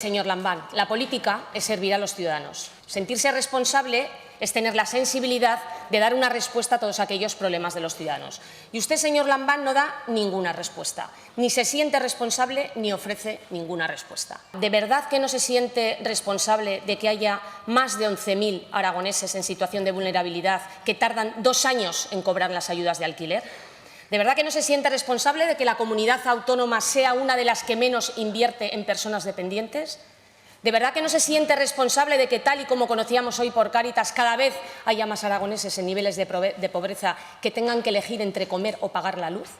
Señor Lambán, la política es servir a los ciudadanos. Sentirse responsable es tener la sensibilidad de dar una respuesta a todos aquellos problemas de los ciudadanos. Y usted, señor Lambán, no da ninguna respuesta. Ni se siente responsable ni ofrece ninguna respuesta. ¿De verdad que no se siente responsable de que haya más de 11.000 aragoneses en situación de vulnerabilidad que tardan 2 años en cobrar las ayudas de alquiler? ¿De verdad que no se siente responsable de que la comunidad autónoma sea una de las que menos invierte en personas dependientes? ¿De verdad que no se siente responsable de que, tal y como conocíamos hoy por Cáritas, cada vez haya más aragoneses en niveles de pobreza que tengan que elegir entre comer o pagar la luz?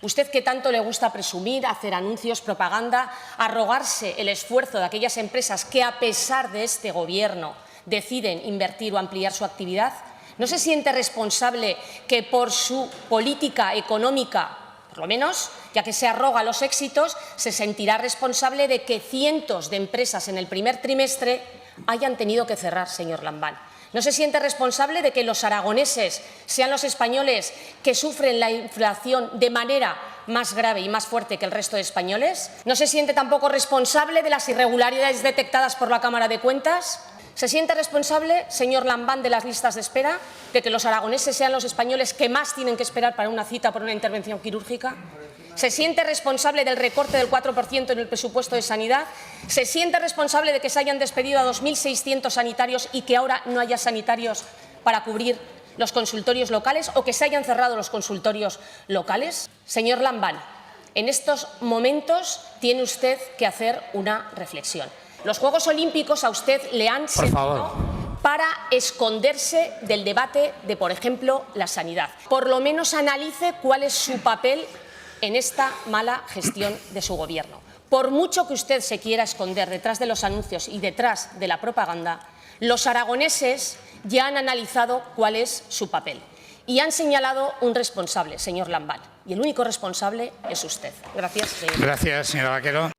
Usted, que tanto le gusta presumir, hacer anuncios, propaganda, arrogarse el esfuerzo de aquellas empresas que, a pesar de este Gobierno, deciden invertir o ampliar su actividad, ¿no se siente responsable que por su política económica, por lo menos, ya que se arroga los éxitos, se sentirá responsable de que cientos de empresas en el primer trimestre hayan tenido que cerrar, señor Lambán? ¿No se siente responsable de que los aragoneses sean los españoles que sufren la inflación de manera más grave y más fuerte que el resto de españoles? ¿No se siente tampoco responsable de las irregularidades detectadas por la Cámara de Cuentas? ¿Se siente responsable, señor Lambán, de las listas de espera, de que los aragoneses sean los españoles que más tienen que esperar para una cita por una intervención quirúrgica? ¿Se siente responsable del recorte del 4% en el presupuesto de sanidad? ¿Se siente responsable de que se hayan despedido a 2.600 sanitarios y que ahora no haya sanitarios para cubrir los consultorios locales o que se hayan cerrado los consultorios locales? Señor Lambán, en estos momentos tiene usted que hacer una reflexión. Los Juegos Olímpicos a usted le han servido para esconderse del debate de, por ejemplo, la sanidad. Por lo menos analice cuál es su papel en esta mala gestión de su Gobierno. Por mucho que usted se quiera esconder detrás de los anuncios y detrás de la propaganda, los aragoneses ya han analizado cuál es su papel y han señalado un responsable, señor Lambán. Y el único responsable es usted. Gracias, señor. Gracias, señora Vaquero.